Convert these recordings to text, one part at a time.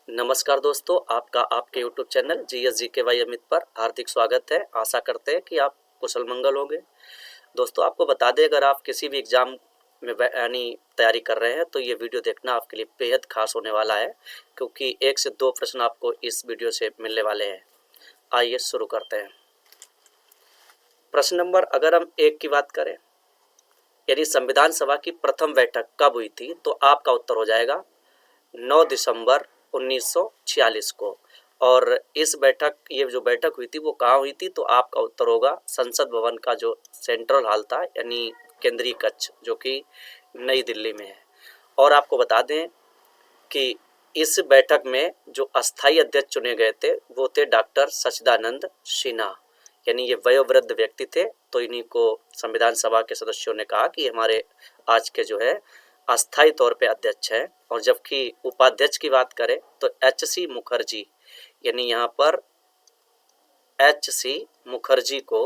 नमस्कार दोस्तों, आपका आपके यूट्यूब चैनल GSGKY अमित पर हार्दिक स्वागत है। आशा करते हैं कि आप कुशल मंगल होंगे। दोस्तों, आपको बता दें, अगर आप किसी भी एग्ज़ाम में यानी तैयारी कर रहे हैं तो ये वीडियो देखना आपके लिए बेहद खास होने वाला है, क्योंकि 1 से 2 प्रश्न आपको इस वीडियो से मिलने वाले हैं। आइए शुरू करते हैं। प्रश्न नंबर अगर हम 1 की बात करें, यानी संविधान सभा की प्रथम बैठक कब हुई थी, तो आपका उत्तर हो जाएगा 9 दिसंबर 1946 को। और ये जो बैठक हुई थी वो कहाँ हुई थी, तो आपका उत्तर होगा संसद भवन का जो सेंट्रल हॉल था, यानी केंद्रीय कक्ष, जो कि नई दिल्ली में है। और आपको बता दें कि इस बैठक में जो अस्थायी अध्यक्ष चुने गए थे वो थे डॉक्टर सच्चिदानंद सिन्हा, यानी ये वयोवृद्ध व्यक्ति थे। तो इन्हीं को संविधान सभा के सदस्यों ने कहा कि हमारे आज के जो है अस्थायी तौर पे अध्यक्ष है। और जबकि उपाध्यक्ष की बात करें तो HC मुखर्जी, यानी यहाँ पर HC मुखर्जी को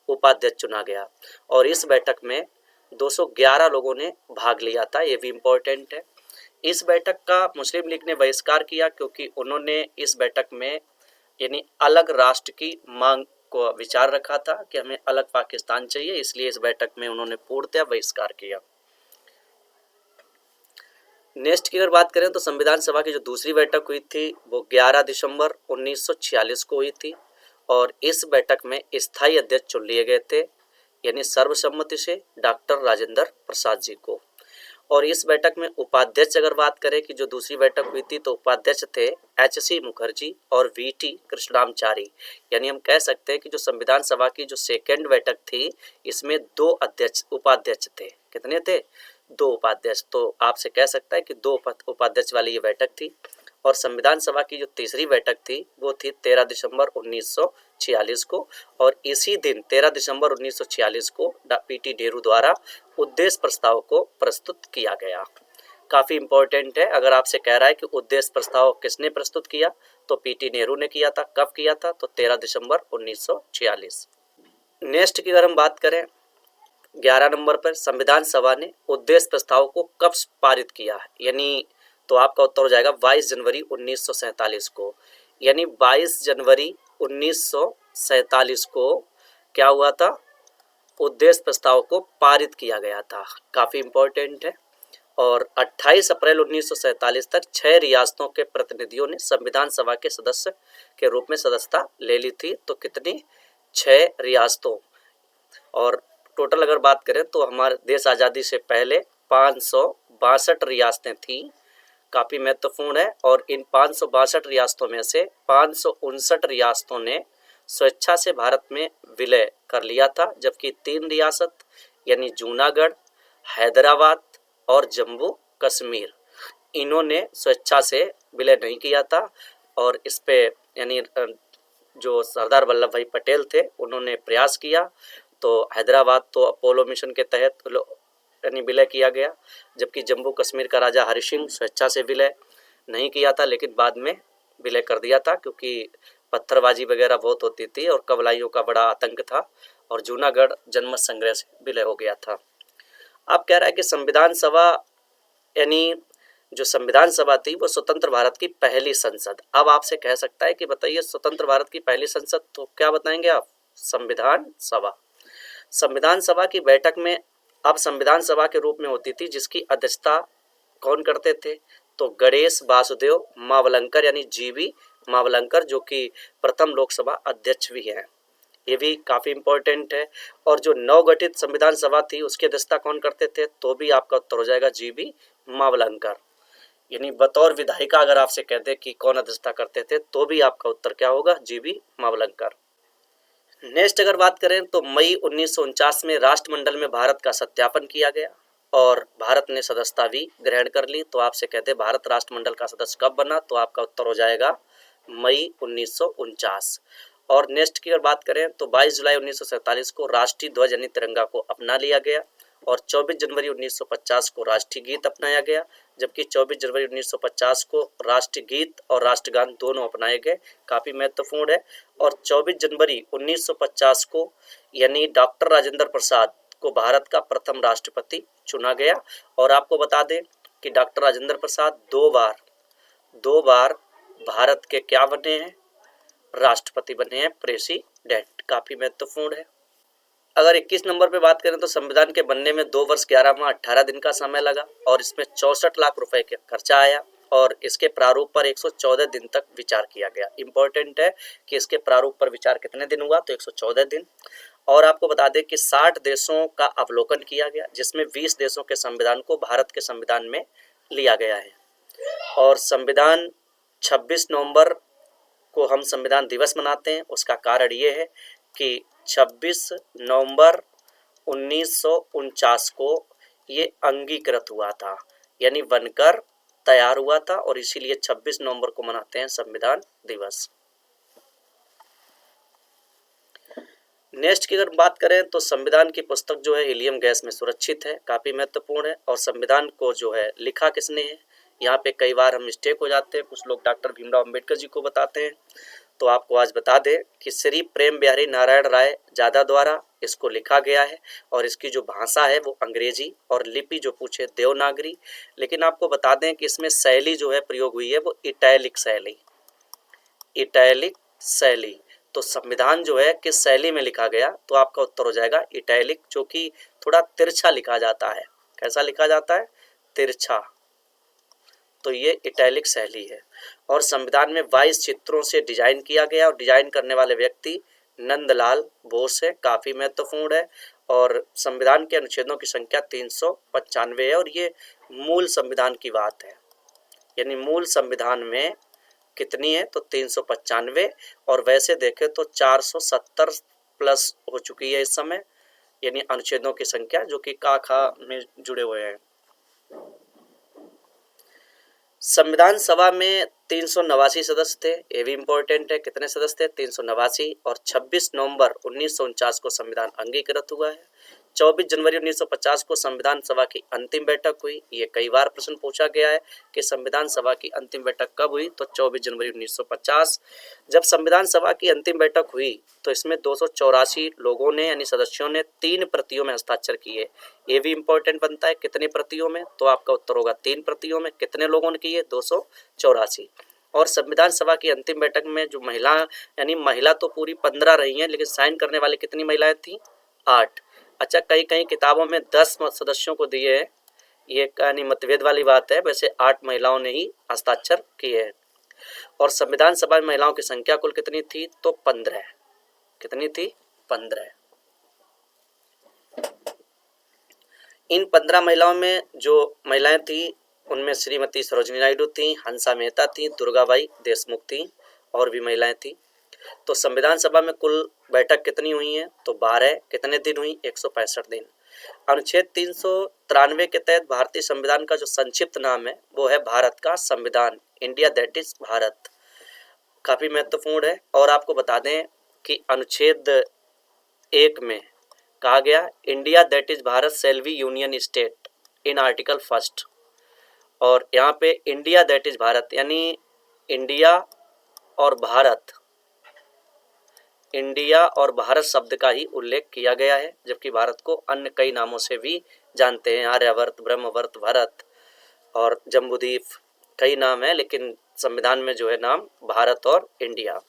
उपाध्यक्ष चुना गया। और इस बैठक में 211 लोगों ने भाग लिया था, ये भी इम्पोर्टेंट है। इस बैठक का मुस्लिम लीग ने बहिष्कार किया, क्योंकि उन्होंने इस बैठक में यानी अलग राष्ट्र की मांग को विचार रखा था कि हमें अलग पाकिस्तान चाहिए, इसलिए इस बैठक में उन्होंने पूर्णतः बहिष्कार किया। नेक्स्ट की अगर बात करें तो संविधान सभा की जो दूसरी बैठक हुई थी वो 11 दिसंबर 1946 को हुई थी। और इस बैठक में स्थायी अध्यक्ष चुन लिए गए थे, यानी सर्वसम्मति से डॉक्टर राजेंद्र प्रसाद जी को। और इस बैठक में उपाध्यक्ष अगर बात करें कि जो दूसरी बैठक हुई थी, तो उपाध्यक्ष थे HC मुखर्जी और VT कृष्णाचारी। यानी हम कह सकते हैं कि जो संविधान सभा की जो सेकेंड बैठक थी, इसमें 2 उपाध्यक्ष थे। कितने थे? 2 उपाध्यक्ष। तो आपसे कह सकता है कि 2 उपाध्यक्ष वाली ये बैठक थी। और संविधान सभा की जो तीसरी बैठक थी वो थी 13 दिसंबर 1946 को। और इसी दिन 13 दिसंबर 1946 को PT नेहरू द्वारा उद्देश्य प्रस्ताव को प्रस्तुत किया गया। काफ़ी इंपॉर्टेंट है। अगर आपसे कह रहा है कि उद्देश्य प्रस्ताव किसने प्रस्तुत किया, तो PT नेहरू ने किया था। कब किया था? तो 13 दिसंबर 1946। नेक्स्ट की अगर हम बात करें 11 नंबर पर, संविधान सभा ने उद्देश्य प्रस्ताव को कब पारित किया, यानी तो आपका उत्तर हो जाएगा 22 जनवरी 1947 को। यानी 22 जनवरी 1947 को क्या हुआ था? उद्देश्य प्रस्ताव को पारित किया गया था। काफ़ी इंपॉर्टेंट है। और 28 अप्रैल 1947 तक 6 रियासतों के प्रतिनिधियों ने संविधान सभा के सदस्य के रूप में सदस्यता ले ली थी। तो कितनी? 6 रियासतों। और टोटल अगर बात करें तो हमारे देश आज़ादी से पहले 562 रियासतें थीं। काफ़ी महत्वपूर्ण है। और इन 562 रियासतों में से 559 रियासतों ने स्वेच्छा से भारत में विलय कर लिया था, जबकि 3 रियासत यानी जूनागढ़, हैदराबाद और जम्मू कश्मीर, इन्होंने स्वेच्छा से विलय नहीं किया था। और इस पे यानी जो सरदार वल्लभ भाई पटेल थे उन्होंने प्रयास किया। तो हैदराबाद तो अपोलो मिशन के तहत यानी विलय किया गया, जबकि जम्मू कश्मीर का राजा हरि सिंह स्वेच्छा से विलय नहीं किया था, लेकिन बाद में विलय कर दिया था, क्योंकि पत्थरबाजी वगैरह बहुत होती थी और कबलाइयों का बड़ा आतंक था। और जूनागढ़ जनमत संग्रह से विलय हो गया था। अब कह रहा है कि संविधान सभा यानी जो संविधान सभा थी वो स्वतंत्र भारत की पहली संसद। अब आपसे कह सकता है कि बताइए स्वतंत्र भारत की पहली संसद, तो क्या बताएंगे आप? संविधान सभा। संविधान सभा की बैठक में अब संविधान सभा के रूप में होती थी, जिसकी अध्यक्षता कौन करते थे? तो गणेश वासुदेव मावलंकर, यानी GV मावलंकर, जो कि प्रथम लोकसभा अध्यक्ष भी हैं। ये भी काफ़ी इंपॉर्टेंट है। और जो नवगठित संविधान सभा थी उसकी अध्यक्षता कौन करते थे? तो भी आपका उत्तर हो जाएगा GV मावलंकर। यानी बतौर विधायिका अगर आपसे कहते कि कौन अध्यक्षता करते थे, तो भी आपका उत्तर क्या होगा? GV मावलंकर। नेक्स्ट अगर बात करें तो मई 1949 में राष्ट्रमंडल में भारत का सत्यापन किया गया और भारत ने सदस्यता भी ग्रहण कर ली। तो आपसे कहते भारत राष्ट्रमंडल का सदस्य कब बना, तो आपका उत्तर हो जाएगा मई 1949। और नेक्स्ट की अगर बात करें तो 22 जुलाई 1947 को राष्ट्रीय ध्वज यानी तिरंगा को अपना लिया गया। और 24 जनवरी 1950 को राष्ट्रीय गीत अपनाया गया, जबकि 24 जनवरी 1950 को राष्ट्रीय गीत और राष्ट्रगान दोनों अपनाए गए। काफ़ी महत्वपूर्ण है। और 24 जनवरी 1950 को यानी डॉक्टर राजेंद्र प्रसाद को भारत का प्रथम राष्ट्रपति चुना गया। और आपको बता दें कि डॉक्टर राजेंद्र प्रसाद दो बार भारत के क्या बने हैं, राष्ट्रपति बने हैं, प्रेसिडेंट। काफी महत्वपूर्ण है। अगर 21 नंबर पे बात करें तो संविधान के बनने में 2 वर्ष 11 माह 18 दिन का समय लगा और इसमें 64 लाख रुपए का खर्चा आया और इसके प्रारूप पर 114 दिन तक विचार किया गया। इंपॉर्टेंट है कि इसके प्रारूप पर विचार कितने दिन हुआ, तो 114 दिन। और आपको बता दें कि 60 देशों का अवलोकन किया गया, जिसमें 20 देशों के संविधान को भारत के संविधान में लिया गया है। और संविधान 26 नवंबर को हम संविधान दिवस मनाते हैं। उसका कारण ये है कि 26 नवंबर 1949 को ये अंगीकृत हुआ था, यानी बनकर तैयार हुआ था और इसीलिए 26 नवंबर को मनाते हैं संविधान दिवस। नेक्स्ट की अगर बात करें तो संविधान की पुस्तक जो है हीलियम गैस में सुरक्षित है, काफी महत्वपूर्ण है। और संविधान को जो है लिखा किसने है, यहाँ पे कई बार हम मिस्टेक हो जाते हैं, कुछ लोग डॉक्टर भीमराव अंबेडकर जी को बताते हैं, तो आपको आज बता दें कि श्री प्रेम बिहारी नारायण राय जादा द्वारा इसको लिखा गया है और इसकी जो भाषा है वो अंग्रेजी और लिपि जो पूछे देवनागरी। लेकिन आपको बता दें कि इसमें शैली जो है प्रयोग हुई है वो इटैलिक शैली, इटैलिक शैली। तो संविधान जो है किस शैली में लिखा गया, तो आपका उत्तर हो जाएगा इटैलिक, जो कि थोड़ा तिरछा लिखा जाता है। कैसा लिखा जाता है, तिरछा। तो ये इटैलिक शैली है। और संविधान में 22 चित्रों से डिजाइन किया गया और डिजाइन करने वाले व्यक्ति नंदलाल बोस है, काफी महत्वपूर्ण है। और संविधान के अनुच्छेदों की संख्या 395 है और ये मूल संविधान की बात है, यानी मूल संविधान में कितनी है, तो 395। और वैसे देखें तो 470 प्लस हो चुकी है इस समय, यानी अनुच्छेदों की संख्या जो कि का खा में जुड़े हुए हैं। संविधान सभा में 389 सदस्य थे, ये भी इम्पोर्टेंट है। कितने सदस्य थे, 389। और 26 नवंबर 1949 को संविधान अंगीकृत हुआ है। 24 जनवरी 1950 को संविधान सभा की अंतिम बैठक हुई। ये कई बार प्रश्न पूछा गया है कि संविधान सभा की अंतिम बैठक कब हुई, तो 24 जनवरी 1950। जब संविधान सभा की अंतिम बैठक हुई तो इसमें 284 लोगों ने यानी सदस्यों ने 3 प्रतियों में हस्ताक्षर किए। ये भी इम्पोर्टेंट बनता है, कितनी प्रतियों में, तो आपका उत्तर होगा 3 प्रतियों में। कितने लोगों ने किए, 284। और संविधान सभा की अंतिम बैठक में जो महिला, यानी महिला तो पूरी 15 रही हैं, लेकिन साइन करने वाली कितनी महिलाएं थी, 8। अच्छा, कई कई किताबों में 10 सदस्यों को दिए हैं, ये यानी मतभेद वाली बात है। वैसे 8 महिलाओं ने ही हस्ताक्षर किए हैं। और संविधान सभा में महिलाओं की संख्या कुल कितनी थी, तो 15। कितनी थी, 15। इन 15 महिलाओं में जो महिलाएं थी उनमें श्रीमती सरोजिनी नायडू थी, हंसा मेहता थी, दुर्गाबाई देशमुख थी और भी महिलाएं थी। तो संविधान सभा में कुल बैठक कितनी हुई है, तो 12। कितने दिन हुई, 165 दिन। अनुच्छेद 393 के तहत भारतीय संविधान का जो संक्षिप्त नाम है वो है भारत का संविधान, इंडिया दैट इज भारत, काफी महत्वपूर्ण है। और आपको बता दें कि अनुच्छेद 1 में कहा गया India that is Bharat shall be union state in article 1। और यहाँ पे इंडिया दैट इज भारत यानी इंडिया और भारत, इंडिया और भारत शब्द का ही उल्लेख किया गया है, जबकि भारत को अन्य कई नामों से भी जानते हैं, आर्यावर्त, ब्रह्मवर्त, भारत और जम्बूद्वीप, कई नाम है, लेकिन संविधान में जो है नाम भारत और इंडिया।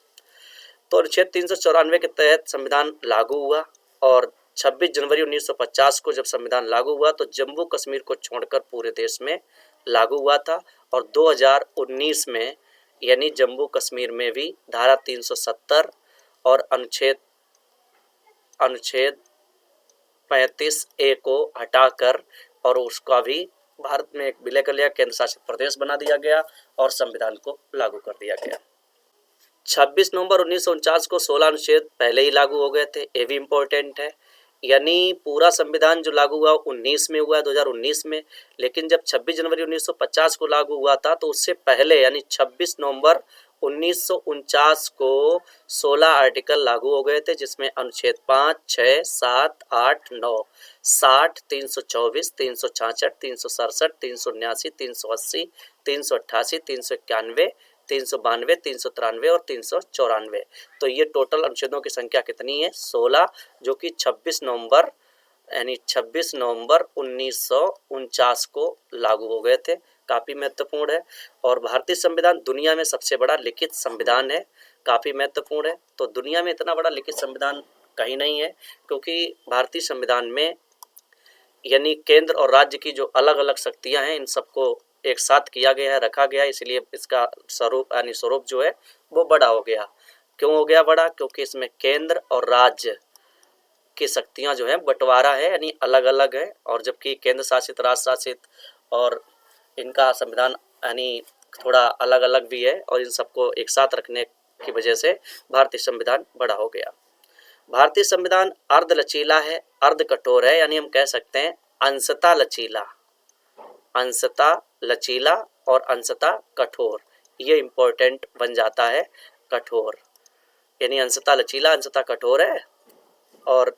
तो अनुच्छेद 394 के तहत संविधान लागू हुआ और 26 जनवरी 1950 को जब संविधान लागू हुआ तो जम्मू कश्मीर को छोड़कर पूरे देश में लागू हुआ था। और 2019 में यानी जम्मू कश्मीर में भी धारा 370 और अनुच्छेद 35A को हटाकर और उसका भी भारत में एक विलय कर लिया, केंद्र शासित प्रदेश बना दिया गया और संविधान को लागू कर दिया गया। 26 नवंबर 1949 को 16 अनुच्छेद पहले ही लागू हो गए थे, ये भी इम्पोर्टेंट है। यानी पूरा संविधान जो लागू हुआ 19 में हुआ, 2019 में। लेकिन जब 26 जनवरी 1950 को लागू हुआ था तो उससे पहले यानी 26 नवंबर 1949 को 16 आर्टिकल लागू हो गए थे, जिसमें अनुच्छेद 5, 6, 7, 8, 9, 60, 324, 366, 367, 379, 380, 388, 391, 392, 393 और 394। तो ये टोटल अनुच्छेदों की संख्या कितनी है, 16, जो कि 26 नवंबर 1949 को लागू हो गए थे। काफ़ी महत्वपूर्ण है। और भारतीय संविधान दुनिया में सबसे बड़ा लिखित संविधान है, काफ़ी महत्वपूर्ण है। तो दुनिया में इतना बड़ा लिखित संविधान कहीं नहीं है, क्योंकि भारतीय संविधान में यानी केंद्र और राज्य की जो अलग अलग शक्तियां हैं इन सबको एक साथ किया गया है, रखा गया है, इसलिए इसका स्वरूप जो है वो बड़ा हो गया। क्यों हो गया बड़ा? क्योंकि इसमें केंद्र और राज्य की शक्तियां जो है बंटवारा है, यानी अलग अलग है। और जबकि केंद्र शासित, राज्य शासित और इनका संविधान यानी थोड़ा अलग अलग भी है, और इन सबको एक साथ रखने की वजह से भारतीय संविधान बड़ा हो गया। भारतीय संविधान अर्ध लचीला है, अर्ध कठोर है, यानी हम कह सकते हैं अंशतः लचीला और अंशतः कठोर। ये इंपॉर्टेंट बन जाता है, कठोर यानी अंशतः लचीला अंशतः कठोर है। और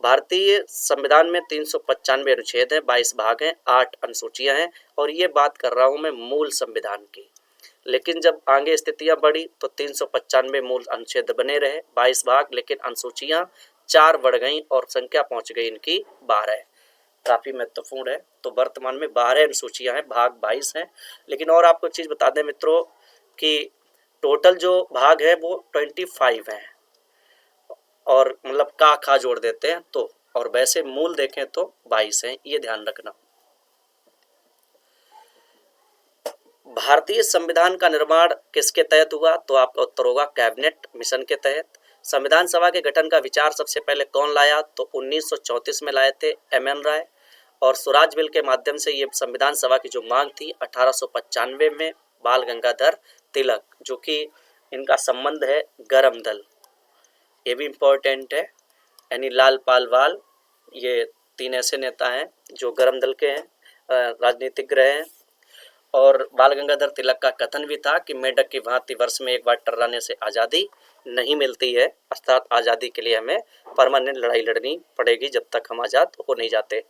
भारतीय संविधान में 395 अनुच्छेद हैं, 22 भाग हैं, 8 अनुसूचियां हैं। और ये बात कर रहा हूं मैं मूल संविधान की, लेकिन जब आगे स्थितियां बढ़ी तो 395 मूल अनुच्छेद बने रहे, 22 भाग, लेकिन अनुसूचियां 4 बढ़ गई और संख्या पहुंच गई इनकी 12। काफ़ी महत्वपूर्ण है। तो वर्तमान में 12 अनुसूचियां हैं, भाग 22 हैं। लेकिन और आपको चीज़ बता दें मित्रों कि टोटल जो भाग है वो 25 हैं, और मतलब का खा जोड़ देते हैं तो, और वैसे मूल देखें तो 22 हैं, ये ध्यान रखना। भारतीय संविधान का निर्माण किसके तहत हुआ? तो आपका उत्तर होगा कैबिनेट मिशन के तहत। संविधान सभा के गठन का विचार सबसे पहले कौन लाया? तो 1934 में लाए थे एम.एन. राय। और स्वराज बिल के माध्यम से ये संविधान सभा की जो मांग थी 1895 में बाल गंगाधर तिलक, जो कि इनका संबंध है गरम दल, ये भी इम्पोर्टेंट है, यानी लाल पाल वाल, ये 3 ऐसे नेता हैं जो गरम दल के हैं, राजनीतिक रहे हैं। और बाल गंगाधर तिलक का कथन भी था कि मेंढक की भांति वर्ष में एक बार टर्राने से आज़ादी नहीं मिलती है, अर्थात आज़ादी के लिए हमें परमानेंट लड़ाई लड़नी पड़ेगी जब तक हम आज़ाद हो नहीं जाते।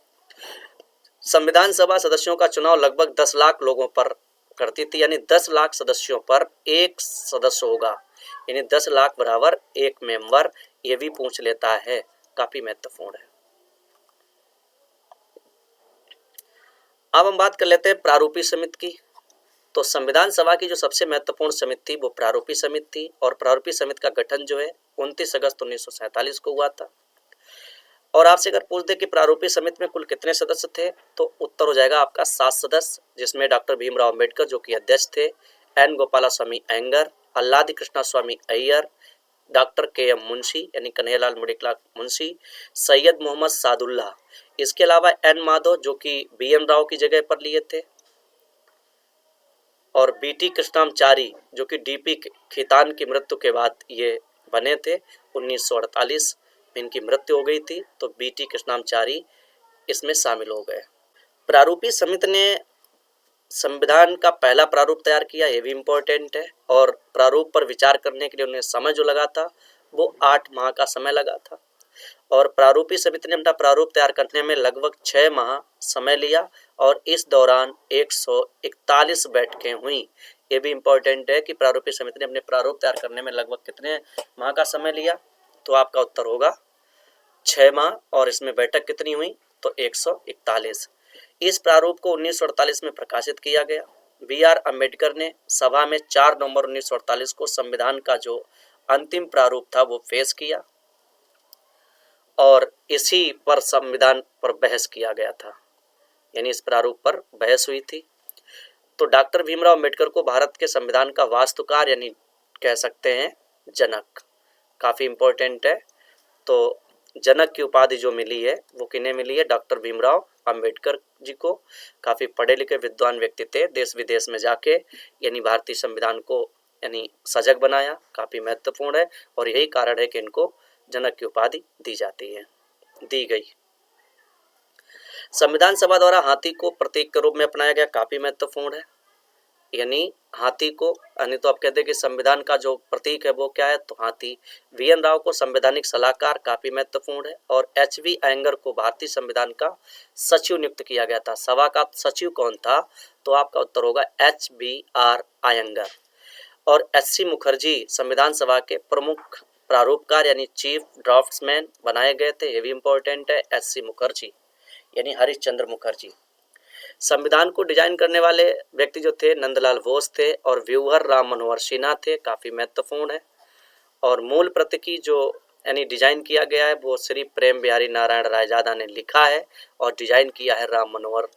संविधान सभा सदस्यों का चुनाव लगभग 10 लाख लोगों पर करती थी, यानी 10 लाख सदस्यों पर एक सदस्य होगा, यानी 10 लाख बराबर एक मेंबर, ये भी पूछ लेता है, काफी महत्वपूर्ण है। अब हम बात कर लेते हैं प्रारूपी समिति की। तो संविधान सभा की जो सबसे महत्वपूर्ण समिति थी वो प्रारूपी समिति थी, और प्रारूपी समिति का गठन जो है 29 अगस्त 1947 को हुआ था। और आपसे अगर पूछ दे कि प्रारूपी समिति में कुल कितने सदस्य थे, तो उत्तर हो जाएगा आपका 7 सदस्य, जिसमें डॉक्टर भीमराव अम्बेडकर जो कि अध्यक्ष थे, एन गोपालास्वामी अयंगर, अल्लादी कृष्णा स्वामी अय्यर, डॉक्टर के.एम. मुंशी यानी कन्हैयालाल मुड़िकलाल मुंशी, सैयद मोहम्मद सादुल्ला, इसके अलावा एन माधव जो कि बी.एन. राव की जगह पर लिए थे, और बी.टी. कृष्णामचारी जो कि डी.पी. खीतान की मृत्यु के बाद ये बने थे, 1948 में इनकी मृत्यु हो गई थी, तो बी.टी. कृष्णामचारी इसमें शामिल हो गए। प्रारूपी समिति ने संविधान का पहला प्रारूप तैयार किया, ये भी इम्पोर्टेंट है, और प्रारूप पर विचार करने के लिए उन्हें समय जो लगा था वो 8 माह का समय लगा था। और प्रारूपी समिति ने अपना प्रारूप तैयार करने में लगभग 6 माह समय लिया, और इस दौरान 141 बैठकें हुई। ये भी इम्पोर्टेंट है कि प्रारूपी समिति ने अपने प्रारूप तैयार करने में लगभग कितने माह का समय लिया, तो आपका उत्तर होगा 6 माह, और इसमें बैठक कितनी हुई? तो 141। इस प्रारूप को 1948 में प्रकाशित किया गया। बी.आर. अम्बेडकर ने सभा में 4 नवंबर 1948 को संविधान का जो अंतिम प्रारूप था वो पेश किया, और इसी पर संविधान पर बहस किया गया था, यानी इस प्रारूप पर बहस हुई थी। तो डॉक्टर भीमराव अम्बेडकर को भारत के संविधान का वास्तुकार यानी कह सकते हैं जनक, काफ़ी इम्पोर्टेंट है। तो जनक की उपाधि जो मिली है वो किन्हें मिली है? डॉक्टर भीमराव अंबेडकर जी को। काफ़ी पढ़े लिखे विद्वान व्यक्ति थे, देश विदेश में जाके यानी भारतीय संविधान को यानी सजग बनाया, काफ़ी महत्वपूर्ण है, और यही कारण है कि इनको जनक की उपाधि दी गई। संविधान सभा द्वारा हाथी को प्रतीक के रूप में अपनाया गया, काफ़ी महत्वपूर्ण है, यानी हाथी को, यानी तो आप कहते हैं कि संविधान का जो प्रतीक है वो क्या है? तो हाथी। वी.एन. राव को संवैधानिक सलाहकार, काफ़ी महत्वपूर्ण है, और एच.वी. अयंगर को भारतीय संविधान का सचिव नियुक्त किया गया था। सभा का सचिव कौन था? तो आपका उत्तर होगा H.B.R. अयंगर। और एच.सी. मुखर्जी संविधान सभा के प्रमुख प्रारूपकार यानी चीफ ड्राफ्ट्समैन बनाए गए थे, ये भी इम्पोर्टेंट है, H.सी. मुखर्जी यानी हरिश्चंद्र मुखर्जी। संविधान को डिजाइन करने वाले व्यक्ति जो थे नंदलाल बोस थे और व्यूअर राम मनोहर सिन्हा थे, काफ़ी महत्वपूर्ण है। और मूल प्रति की जो यानी डिजाइन किया गया है वो श्री प्रेम बिहारी नारायण रायजादा ने लिखा है और डिजाइन किया है राम मनोहर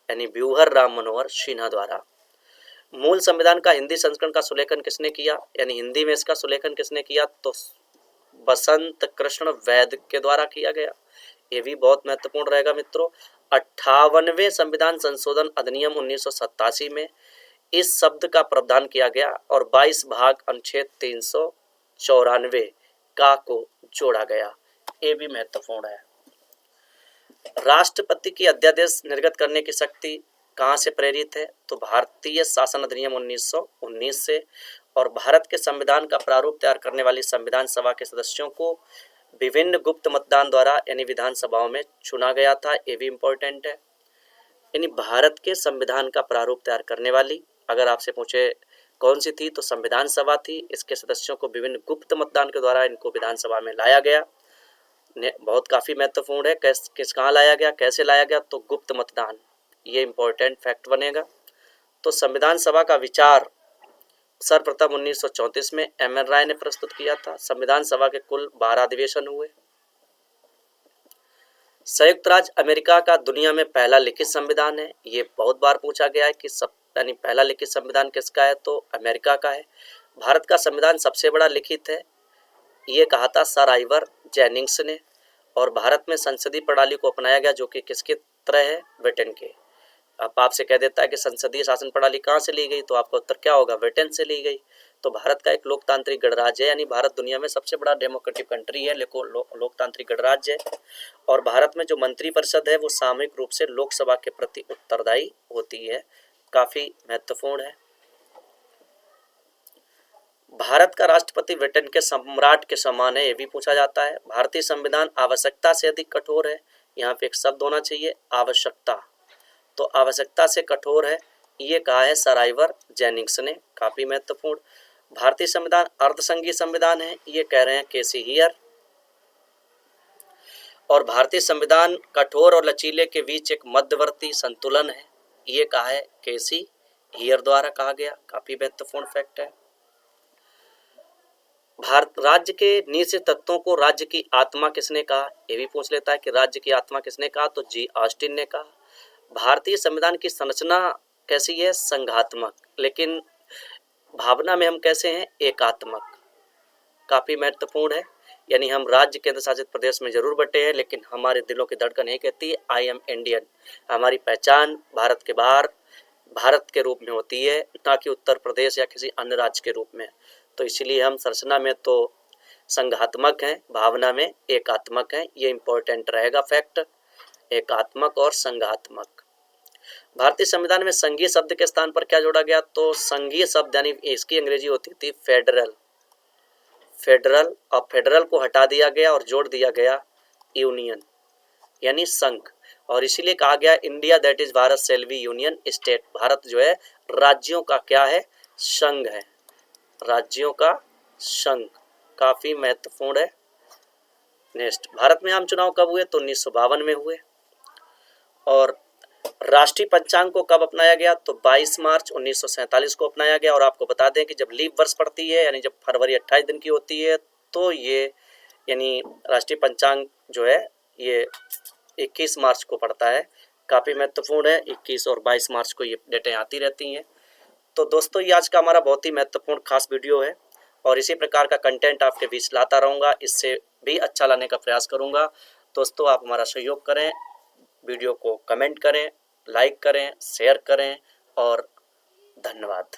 यानी व्यूअर राम मनोहर सिन्हा द्वारा। मूल संविधान का हिंदी संस्करण का सुलेखन किसने किया, यानी हिंदी में इसका सुलेखन किसने किया, तो बसंत कृष्ण वैद के द्वारा किया गया। ये भी बहुत महत्वपूर्ण रहेगा मित्रों। 58वें संविधान संशोधन अधिनियम 1987 में इस शब्द का प्रावधान किया गया और 22 भाग अनुच्छेद 394 का को जोड़ा गया। ये भी महत्वपूर्ण है। राष्ट्रपति की अध्यादेश निर्गत करने की शक्ति कहाँ से प्रेरित है, तो भारतीय शासन अधिनियम 1919 से। और भारत के संविधान का प्रारूप तैयार करने वाली संविधान सभा के सदस्यों को विभिन्न गुप्त मतदान द्वारा यानी विधानसभाओं में चुना गया था। ये भी इम्पोर्टेंट है। यानी भारत के संविधान का प्रारूप तैयार करने वाली अगर आपसे पूछे कौन सी थी, तो संविधान सभा थी। इसके सदस्यों को विभिन्न गुप्त मतदान के द्वारा इनको विधानसभा में लाया गया। बहुत काफ़ी महत्वपूर्ण है। कहाँ लाया गया, कैसे लाया गया, तो गुप्त मतदान, ये इम्पोर्टेंट फैक्ट बनेगा। तो संविधान सभा का विचार सर्वप्रथम 1934 में एम.एन. राय ने प्रस्तुत किया था। संविधान सभा के कुल 12 अधिवेशन हुए। संयुक्त राज्य अमेरिका का दुनिया में पहला लिखित संविधान है। ये बहुत बार पूछा गया है कि यानी पहला लिखित संविधान किसका है, तो अमेरिका का है। भारत का संविधान सबसे बड़ा लिखित है, ये कहा था सर आइवर जेनिंग्स ने। और भारत में संसदीय प्रणाली को अपनाया गया जो कि किसके तरह है, ब्रिटेन के। अब आपसे कह देता है कि संसदीय शासन प्रणाली कहाँ से ली गई, तो आपका उत्तर क्या होगा, ब्रिटेन से ली गई। तो भारत का एक लोकतांत्रिक गणराज्य है, यानी भारत दुनिया में सबसे बड़ा डेमोक्रेटिक कंट्री है, लोकतांत्रिक गणराज्य है। और भारत में जो मंत्रिपरिषद है वो सामूहिक रूप से लोकसभा के प्रति उत्तरदायी होती है। काफी महत्वपूर्ण है। भारत का राष्ट्रपति ब्रिटेन के सम्राट के समान है, ये भी पूछा जाता है। भारतीय संविधान आवश्यकता से अधिक कठोर है। यहाँ पे एक शब्द होना चाहिए, आवश्यकता। तो आवश्यकता से कठोर है, ये कहा है सर आइवर जेनिंग्स ने। काफी महत्वपूर्ण। भारतीय संविधान अर्धसंघीय संविधान है, ये कह रहे हैं केसी हियर। और भारतीय संविधान कठोर और लचीले के बीच एक मध्यवर्ती संतुलन है, ये कहा है केसी हियर द्वारा कहा गया। काफी महत्वपूर्ण फैक्ट है। भारत राज्य के निश्चित तत्वों को राज्य की आत्मा किसने कहा, ये भी पूछ लेता है कि राज्य की आत्मा किसने कहा, तो जी ऑस्टिन ने कहा। भारतीय संविधान की संरचना कैसी है, संघात्मक, लेकिन भावना में हम कैसे हैं, एकात्मक। काफी महत्वपूर्ण है। यानी हम राज्य केंद्र शासित प्रदेश में जरूर बटे हैं, लेकिन हमारे दिलों की धड़कन ये कहती है आई एम इंडियन। हमारी पहचान भारत के बाहर भारत के रूप में होती है, ना कि उत्तर प्रदेश या किसी अन्य राज्य के रूप में। तो इसीलिए हम संरचना में तो संघात्मक हैं, भावना में एकात्मक हैं। ये इंपॉर्टेंट रहेगा फैक्ट, एकात्मक और संघात्मक। भारतीय संविधान में संघीय शब्द के स्थान पर क्या जोड़ा गया, तो संघीय शब्द यानी इसकी अंग्रेजी होती थी फेडरल। फेडरल और फेडरल को हटा दिया गया और जोड़ दिया गया यूनियन यानी संघ। और इसीलिए कहा गया India that is Bharat shall be union state. Bharat जो है राज्यों का क्या है, संघ है, राज्यों का संघ। काफी महत्वपूर्ण है। नेक्स्ट, भारत में आम चुनाव कब हुए, तो 1952 में हुए। और राष्ट्रीय पंचांग को कब अपनाया गया, तो 22 मार्च 1947 को अपनाया गया। और आपको बता दें कि जब लीप वर्ष पड़ती है यानी जब फरवरी 28 दिन की होती है, तो ये यानी राष्ट्रीय पंचांग जो है ये 21 मार्च को पड़ता है। काफ़ी महत्वपूर्ण है, 21 और 22 मार्च को ये डेटें आती रहती हैं। तो दोस्तों ये आज का हमारा बहुत ही महत्वपूर्ण खास वीडियो है और इसी प्रकार का कंटेंट आपके बीच लाता रहूँगा, इससे भी अच्छा लाने का प्रयास करूँगा। दोस्तों आप हमारा सहयोग करें, वीडियो को कमेंट करें, लाइक करें, शेयर करें और धन्यवाद।